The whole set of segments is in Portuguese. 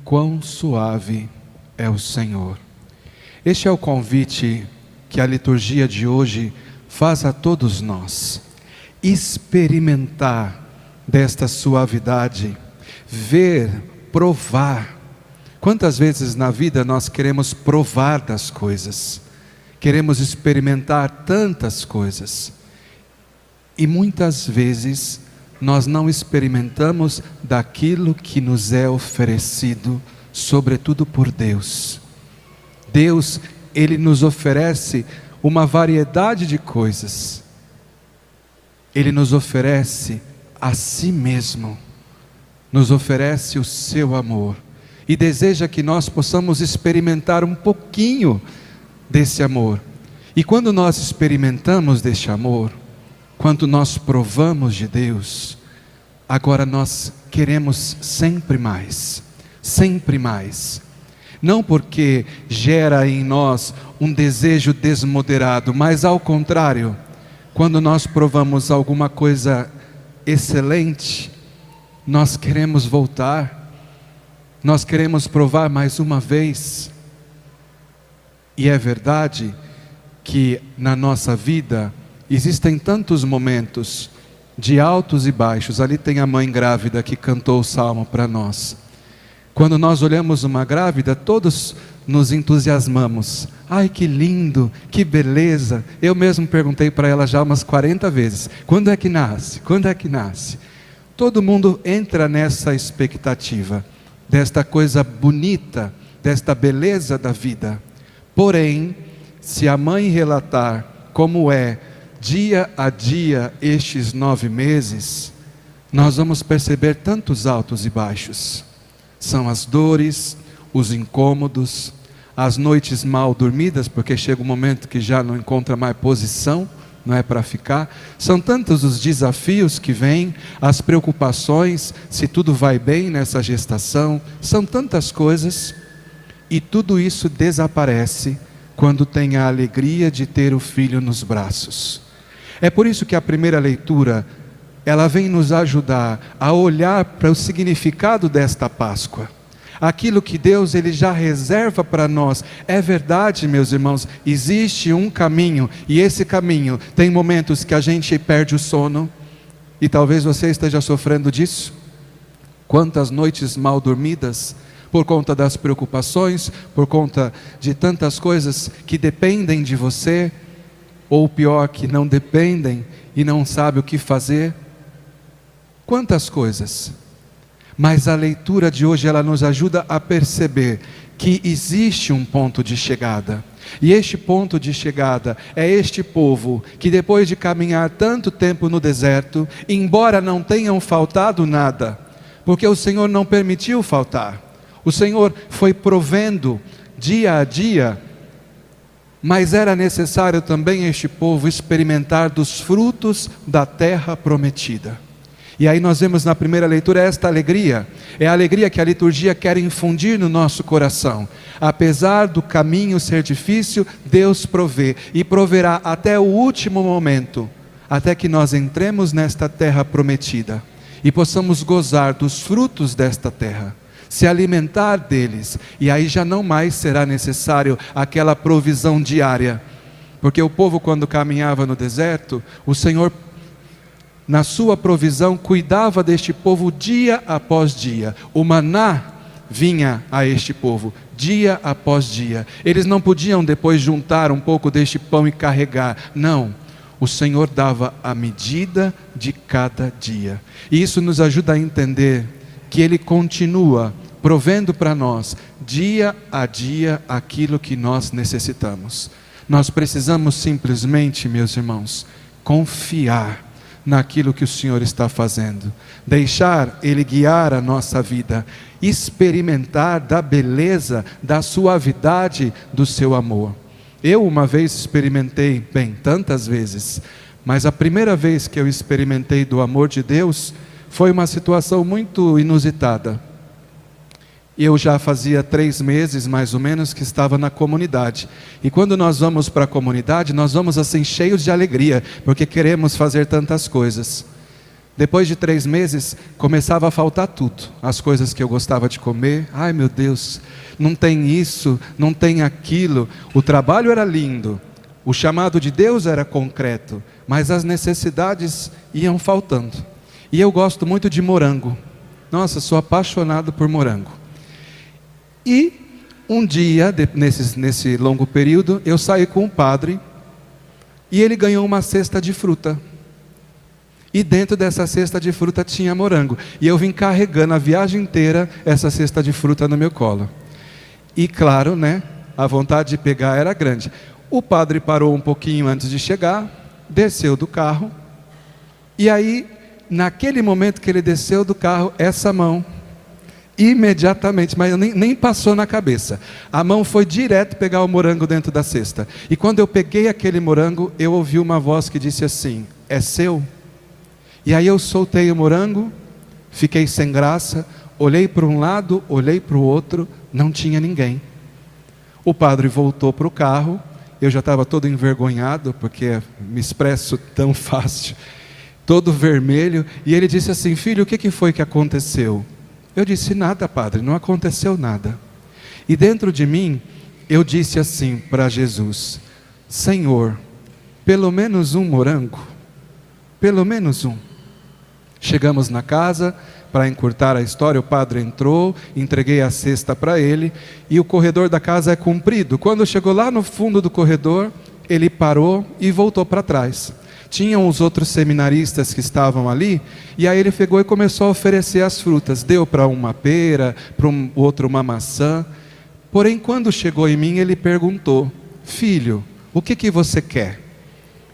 quão suave é o Senhor. Este é o convite que a liturgia de hoje faz a todos nós. Experimentar desta suavidade, ver, provar. Quantas vezes na vida nós queremos provar das coisas, queremos experimentar tantas coisas, e muitas vezes nós não experimentamos daquilo que nos é oferecido, sobretudo por Deus. Deus, Ele nos oferece uma variedade de coisas. Ele nos oferece a si mesmo, nos oferece o seu amor, e deseja que nós possamos experimentar um pouquinho desse amor. E quando nós experimentamos deste amor, quando nós provamos de Deus, agora nós queremos sempre mais, sempre mais. Não porque gera em nós um desejo desmoderado, mas ao contrário, quando nós provamos alguma coisa excelente, nós queremos voltar, nós queremos provar mais uma vez. E é verdade que na nossa vida existem tantos momentos de altos e baixos. Ali tem a mãe grávida que cantou o salmo para nós. Quando nós olhamos uma grávida, todos nos entusiasmamos. Ai, que lindo, que beleza. Eu mesmo perguntei para ela já umas 40 vezes: quando é que nasce? Quando é que nasce? Todo mundo entra nessa expectativa, desta coisa bonita, desta beleza da vida. Porém, se a mãe relatar como é dia a dia estes 9 meses, nós vamos perceber tantos altos e baixos. São as dores, os incômodos, as noites mal dormidas, porque chega um momento que já não encontra mais posição, não é para ficar. São tantos os desafios que vêm, as preocupações, se tudo vai bem nessa gestação. São tantas coisas, e tudo isso desaparece quando tem a alegria de ter o filho nos braços. É por isso que a primeira leitura, ela vem nos ajudar a olhar para o significado desta Páscoa. Aquilo que Deus Ele já reserva para nós. É verdade, meus irmãos, existe um caminho, e esse caminho tem momentos que a gente perde o sono, e talvez você esteja sofrendo disso. Quantas noites mal dormidas, por conta das preocupações, por conta de tantas coisas que dependem de você, ou pior, que não dependem e não sabe o que fazer. Quantas coisas. Mas a leitura de hoje, ela nos ajuda a perceber que existe um ponto de chegada. E este ponto de chegada é este povo que, depois de caminhar tanto tempo no deserto, embora não tenham faltado nada, porque o Senhor não permitiu faltar, o Senhor foi provendo dia a dia, mas era necessário também este povo experimentar dos frutos da terra prometida. E aí nós vemos na primeira leitura esta alegria. É a alegria que a liturgia quer infundir no nosso coração. Apesar do caminho ser difícil, Deus provê, e proverá até o último momento, até que nós entremos nesta terra prometida e possamos gozar dos frutos desta terra, se alimentar deles. E aí já não mais será necessário aquela provisão diária, porque o povo, quando caminhava no deserto, o Senhor, na sua provisão, cuidava deste povo dia após dia. O maná vinha a este povo dia após dia. Eles não podiam depois juntar um pouco deste pão e carregar. Não, o Senhor dava a medida de cada dia. E isso nos ajuda a entender que Ele continua provendo para nós, dia a dia, aquilo que nós necessitamos. Nós precisamos simplesmente, meus irmãos, confiar naquilo que o Senhor está fazendo, deixar Ele guiar a nossa vida, experimentar da beleza, da suavidade do seu amor. Eu uma vez experimentei, tantas vezes, mas a primeira vez que eu experimentei do amor de Deus, foi uma situação muito inusitada. Eu já fazia 3 meses, mais ou menos, que estava na comunidade. E quando nós vamos para a comunidade, nós vamos assim, cheios de alegria, porque queremos fazer tantas coisas. Depois de 3 meses, começava a faltar tudo. As coisas que eu gostava de comer. Ai meu Deus, não tem isso, não tem aquilo. O trabalho era lindo, o chamado de Deus era concreto, mas as necessidades iam faltando. E eu gosto muito de morango. Nossa, sou apaixonado por morango. E um dia, nesse longo período, eu saí com um padre e ele ganhou uma cesta de fruta. E dentro dessa cesta de fruta tinha morango. E eu vim carregando a viagem inteira essa cesta de fruta no meu colo. E claro, né, a vontade de pegar era grande. O padre parou um pouquinho antes de chegar, desceu do carro. E aí, naquele momento que ele desceu do carro, essa mão, imediatamente, mas nem passou na cabeça. A mão foi direto pegar o morango dentro da cesta. E quando eu peguei aquele morango, eu ouvi uma voz que disse assim: é seu? E aí eu soltei o morango, fiquei sem graça, olhei para um lado, olhei para o outro, não tinha ninguém. O padre voltou para o carro, eu já estava todo envergonhado, porque me expresso tão fácil, todo vermelho, e ele disse assim: filho, o que foi que aconteceu? Eu disse: nada, padre, não aconteceu nada. E dentro de mim, eu disse assim para Jesus: Senhor, pelo menos um morango, pelo menos um. Chegamos na casa, para encurtar a história, o padre entrou, entreguei a cesta para ele, e o corredor da casa é comprido. Quando chegou lá no fundo do corredor, ele parou e voltou para trás. Tinham os outros seminaristas que estavam ali, e aí ele pegou e começou a oferecer as frutas. Deu para uma pera, para um outro uma maçã. Porém, quando chegou em mim, ele perguntou: filho, o que você quer?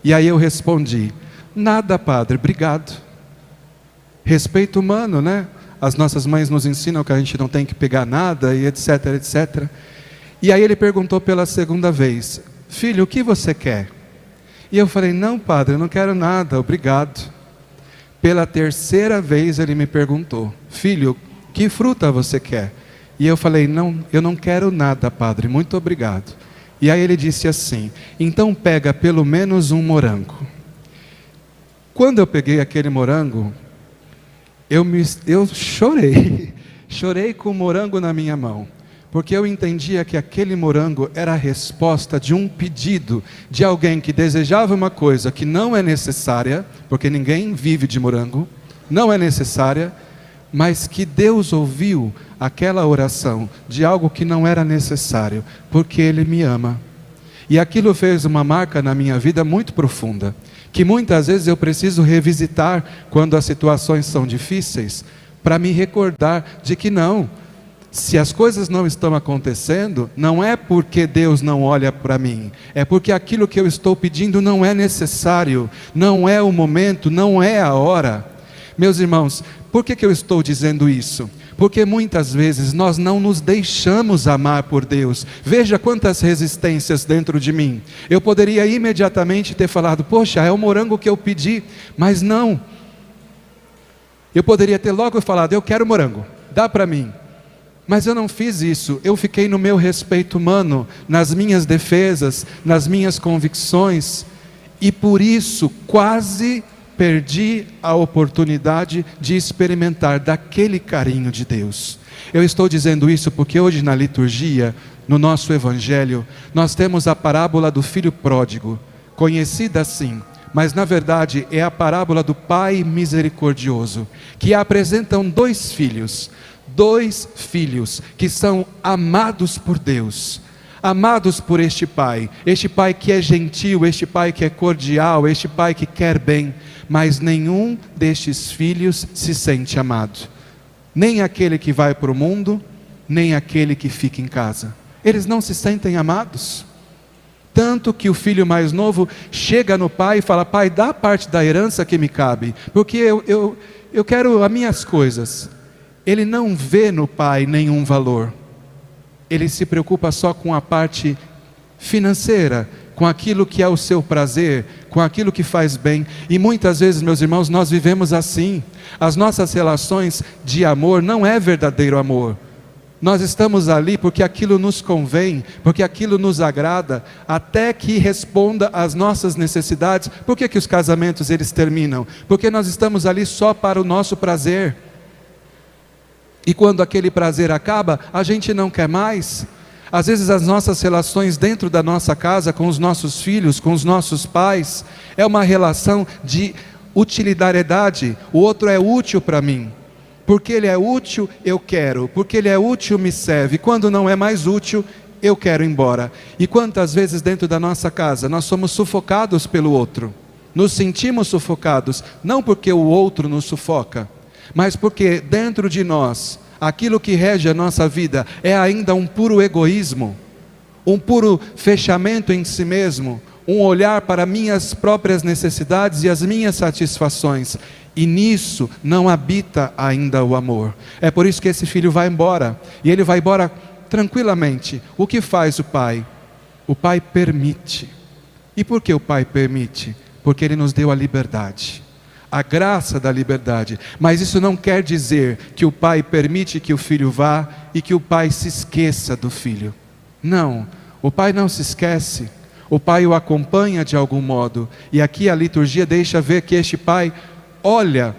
E aí eu respondi: nada, padre, obrigado. Respeito humano, né? As nossas mães nos ensinam que a gente não tem que pegar nada, e etc, etc. E aí ele perguntou pela segunda vez: filho, o que você quer? E eu falei: não, padre, eu não quero nada, obrigado. Pela terceira vez ele me perguntou: filho, que fruta você quer? E eu falei: não, eu não quero nada, padre, muito obrigado. E aí ele disse assim: então pega pelo menos um morango. Quando eu peguei aquele morango, eu chorei com o morango na minha mão, porque eu entendia que aquele morango era a resposta de um pedido de alguém que desejava uma coisa que não é necessária, porque ninguém vive de morango, não é necessária, mas que Deus ouviu aquela oração de algo que não era necessário, porque Ele me ama. E aquilo fez uma marca na minha vida muito profunda, que muitas vezes eu preciso revisitar quando as situações são difíceis, para me recordar de que não, se as coisas não estão acontecendo, não é porque Deus não olha para mim, é porque aquilo que eu estou pedindo não é necessário, não é o momento, não é a hora. Meus irmãos, por que eu estou dizendo isso? Porque muitas vezes nós não nos deixamos amar por Deus. Veja quantas resistências dentro de mim. Eu poderia imediatamente ter falado: poxa, é o morango que eu pedi, mas não. Eu poderia ter logo falado: eu quero morango, dá para mim. Mas eu não fiz isso, eu fiquei no meu respeito humano, nas minhas defesas, nas minhas convicções, e por isso quase perdi a oportunidade de experimentar daquele carinho de Deus. Eu estou dizendo isso porque hoje na liturgia, no nosso evangelho, nós temos a parábola do filho pródigo, conhecida assim, mas na verdade é a parábola do Pai misericordioso, que apresentam dois filhos que são amados por Deus, amados por este Pai que é gentil, este Pai que é cordial, este Pai que quer bem, mas nenhum destes filhos se sente amado, nem aquele que vai para o mundo, nem aquele que fica em casa. Eles não se sentem amados, tanto que o filho mais novo chega no pai e fala: pai, dá parte da herança que me cabe, porque eu quero as minhas coisas. Ele não vê no pai nenhum valor, ele se preocupa só com a parte financeira, com aquilo que é o seu prazer, com aquilo que faz bem. E muitas vezes, meus irmãos, nós vivemos assim. As nossas relações de amor não é verdadeiro amor, Nós estamos ali porque aquilo nos convém, porque aquilo nos agrada, até que responda às nossas necessidades. Por que os casamentos eles terminam? Porque nós estamos ali só para o nosso prazer. E quando aquele prazer acaba, a gente não quer mais. Às vezes as nossas relações dentro da nossa casa, com os nossos filhos, com os nossos pais, é uma relação de utilitariedade. O outro é útil para mim. Porque ele é útil, eu quero. Porque ele é útil, me serve. Quando não é mais útil, eu quero ir embora. E quantas vezes dentro da nossa casa nós somos sufocados pelo outro? Nos sentimos sufocados, não porque o outro nos sufoca, mas porque dentro de nós, aquilo que rege a nossa vida é ainda um puro egoísmo, um puro fechamento em si mesmo, um olhar para minhas próprias necessidades e as minhas satisfações. E nisso não habita ainda o amor. É por isso que esse filho vai embora. E ele vai embora tranquilamente. O que faz o pai? O pai permite. E por que o pai permite? Porque ele nos deu a liberdade. A graça da liberdade. Mas isso não quer dizer que o pai permite que o filho vá e que o pai se esqueça do filho. Não, o pai não se esquece. O pai o acompanha de algum modo. E aqui a liturgia deixa ver que este pai olha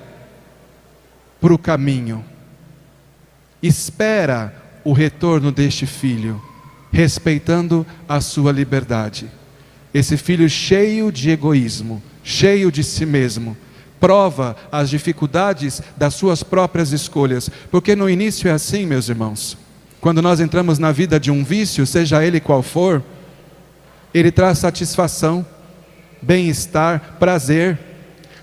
para o caminho, espera o retorno deste filho, respeitando a sua liberdade. Esse filho cheio de egoísmo, cheio de si mesmo, prova as dificuldades das suas próprias escolhas, porque no início é assim, meus irmãos. Quando nós entramos na vida de um vício, seja ele qual for, ele traz satisfação, bem-estar, prazer.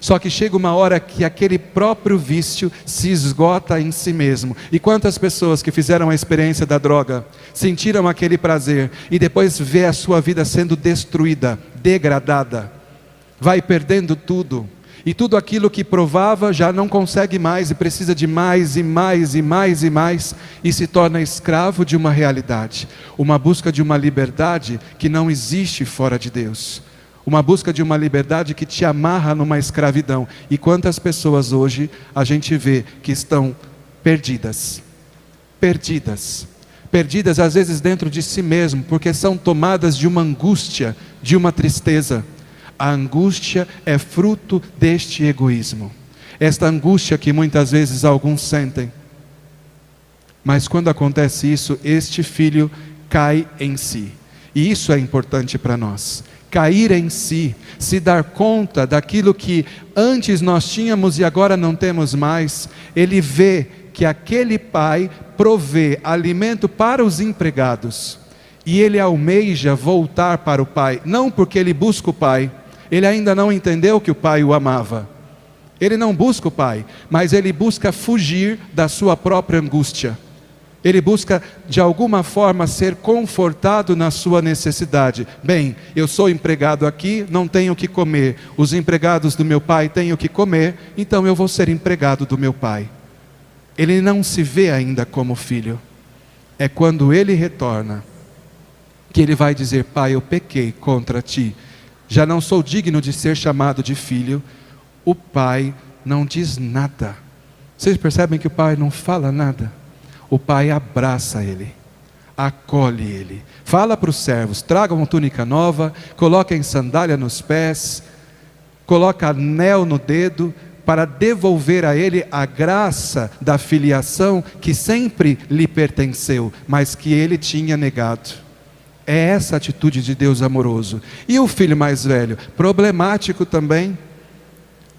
Só que chega uma hora que aquele próprio vício se esgota em si mesmo. E quantas pessoas que fizeram a experiência da droga, sentiram aquele prazer e depois vê a sua vida sendo destruída, degradada, vai perdendo tudo. E tudo aquilo que provava já não consegue mais e precisa de mais e mais e mais e mais, e se torna escravo de uma realidade, uma busca de uma liberdade que não existe fora de Deus. Uma busca de uma liberdade que te amarra numa escravidão. E quantas pessoas hoje a gente vê que estão perdidas. Perdidas. Perdidas às vezes dentro de si mesmo, porque são tomadas de uma angústia, de uma tristeza. A angústia é fruto deste egoísmo. Esta angústia que muitas vezes alguns sentem. Mas quando acontece isso, este filho cai em si. E isso é importante para nós. Cair em si, se dar conta daquilo que antes nós tínhamos e agora não temos mais. Ele vê que aquele pai provê alimento para os empregados, e ele almeja voltar para o pai, não porque ele busca o pai, ele ainda não entendeu que o pai o amava, ele não busca o pai, mas ele busca fugir da sua própria angústia. Ele busca de alguma forma ser confortado na sua necessidade. Bem, eu sou empregado aqui, não tenho o que comer. Os empregados do meu pai têm o que comer, então eu vou ser empregado do meu pai. Ele não se vê ainda como filho. É quando ele retorna que ele vai dizer: pai, eu pequei contra ti. Já não sou digno de ser chamado de filho. O pai não diz nada. Vocês percebem que o pai não fala nada? O pai abraça ele, acolhe ele, fala para os servos: tragam uma túnica nova, coloquem sandália nos pés, coloca anel no dedo, para devolver a ele a graça da filiação que sempre lhe pertenceu, mas que ele tinha negado. É essa atitude de Deus amoroso. E o filho mais velho? Problemático também.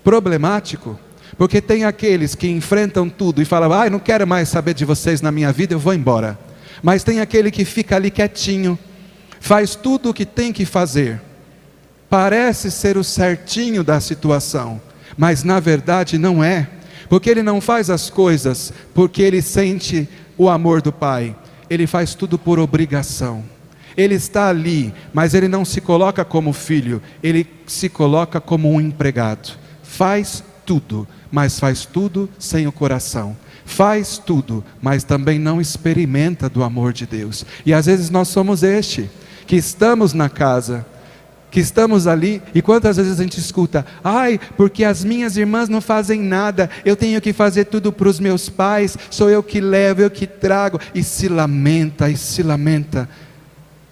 Problemático. Porque tem aqueles que enfrentam tudo e falam: não quero mais saber de vocês na minha vida, eu vou embora. Mas tem aquele que fica ali quietinho, faz tudo o que tem que fazer, parece ser o certinho da situação, mas na verdade não é, porque ele não faz as coisas porque ele sente o amor do pai, ele faz tudo por obrigação. Ele está ali, mas ele não se coloca como filho, ele se coloca como um empregado. Faz tudo, mas faz tudo sem o coração. Faz tudo, mas também não experimenta do amor de Deus. E às vezes nós somos que estamos na casa, que estamos ali, e quantas vezes a gente escuta: ai, porque as minhas irmãs não fazem nada, eu tenho que fazer tudo para os meus pais, sou eu que levo, eu que trago, e se lamenta,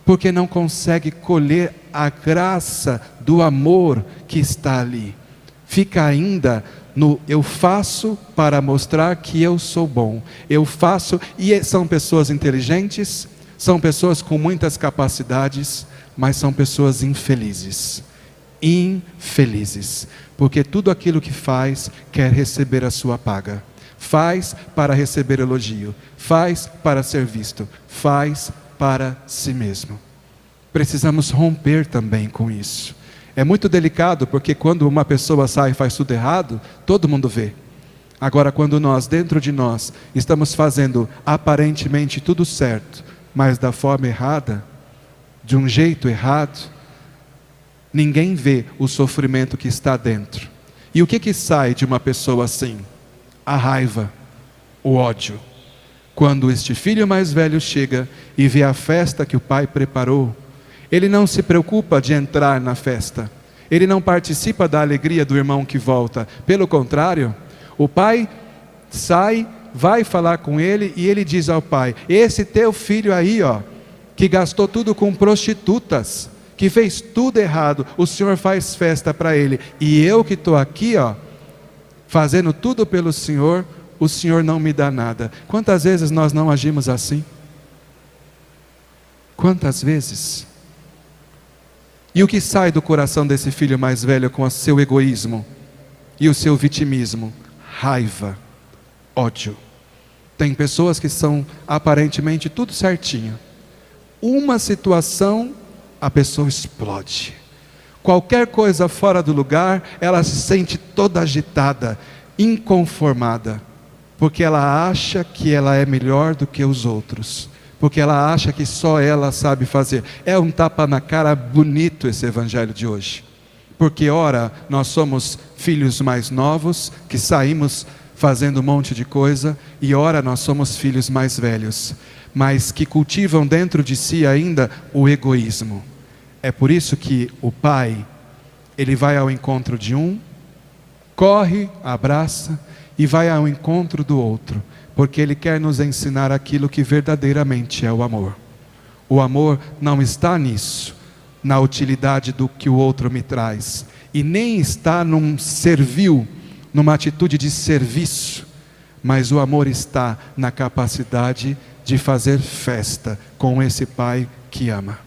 porque não consegue colher a graça do amor que está ali. Fica ainda no eu faço para mostrar que eu sou bom, eu faço, e são pessoas inteligentes, são pessoas com muitas capacidades, mas são pessoas infelizes, porque tudo aquilo que faz, quer receber a sua paga, faz para receber elogio, faz para ser visto, faz para si mesmo. Precisamos romper também com isso. É muito delicado, porque quando uma pessoa sai e faz tudo errado, todo mundo vê. Agora, quando nós, dentro de nós, estamos fazendo aparentemente tudo certo, mas da forma errada, de um jeito errado, ninguém vê o sofrimento que está dentro. E o que sai de uma pessoa assim? A raiva, o ódio. Quando este filho mais velho chega e vê a festa que o pai preparou, ele não se preocupa de entrar na festa, ele não participa da alegria do irmão que volta. Pelo contrário, o pai sai, vai falar com ele, e ele diz ao pai: esse teu filho aí, ó, que gastou tudo com prostitutas, que fez tudo errado, o senhor faz festa para ele, e eu que estou aqui, ó, fazendo tudo pelo senhor, o senhor não me dá nada. Quantas vezes nós não agimos assim? Quantas vezes? E o que sai do coração desse filho mais velho com o seu egoísmo e o seu vitimismo? Raiva, ódio. Tem pessoas que são aparentemente tudo certinho. Uma situação, a pessoa explode. Qualquer coisa fora do lugar, ela se sente toda agitada, inconformada, porque ela acha que ela é melhor do que os outros, porque ela acha que só ela sabe fazer. É um tapa na cara bonito esse evangelho de hoje, porque ora nós somos filhos mais novos, que saímos fazendo um monte de coisa, e ora nós somos filhos mais velhos, mas que cultivam dentro de si ainda o egoísmo. É por isso que o pai, ele vai ao encontro de um, corre, abraça, e vai ao encontro do outro, porque ele quer nos ensinar aquilo que verdadeiramente é o amor. O amor não está nisso, na utilidade do que o outro me traz, e nem está num servil, numa atitude de serviço, mas o amor está na capacidade de fazer festa com esse pai que ama.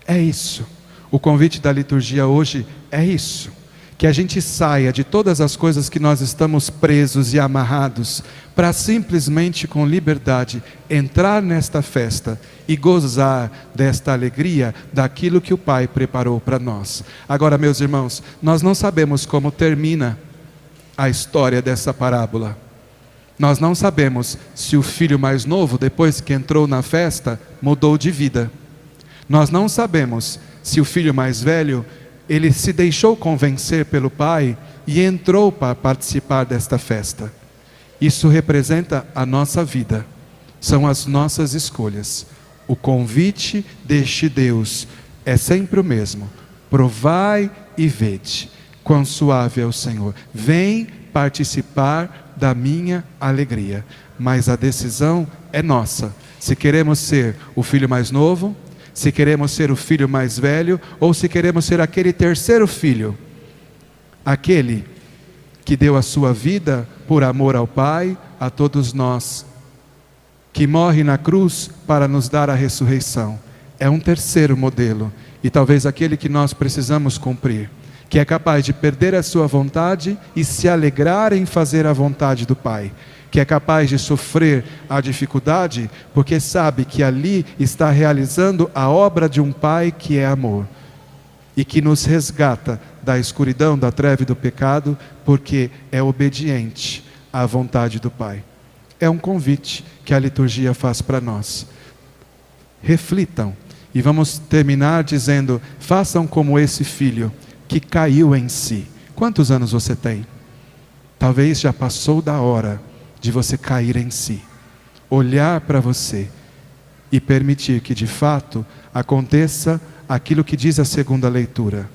É isso. O convite da liturgia hoje é isso. Que a gente saia de todas as coisas que nós estamos presos e amarrados, para simplesmente com liberdade entrar nesta festa e gozar desta alegria, daquilo que o Pai preparou para nós. Agora, meus irmãos, nós não sabemos como termina a história dessa parábola. Nós não sabemos se o filho mais novo, depois que entrou na festa, mudou de vida. Nós não sabemos se o filho mais velho, ele se deixou convencer pelo pai e entrou para participar desta festa. Isso representa a nossa vida, são as nossas escolhas. O convite deste Deus é sempre o mesmo: provai e vede quão suave é o Senhor. Vem participar da minha alegria, mas a decisão é nossa, se queremos ser o filho mais novo, se queremos ser o filho mais velho, ou se queremos ser aquele terceiro filho, aquele que deu a sua vida por amor ao Pai, a todos nós, que morre na cruz para nos dar a ressurreição. É um terceiro modelo, e talvez aquele que nós precisamos cumprir, que é capaz de perder a sua vontade e se alegrar em fazer a vontade do Pai, que é capaz de sofrer a dificuldade, porque sabe que ali está realizando a obra de um Pai que é amor, e que nos resgata da escuridão, da treva e do pecado, porque é obediente à vontade do Pai. É um convite que a liturgia faz para nós. Reflitam, e vamos terminar dizendo: façam como esse filho que caiu em si. Quantos anos você tem? Talvez já passou da hora de você cair em si, olhar para você e permitir que de fato aconteça aquilo que diz a segunda leitura: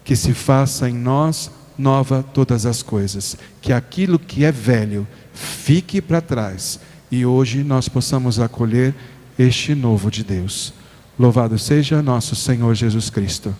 que se faça em nós nova todas as coisas, que aquilo que é velho fique para trás e hoje nós possamos acolher este novo de Deus. Louvado seja nosso Senhor Jesus Cristo.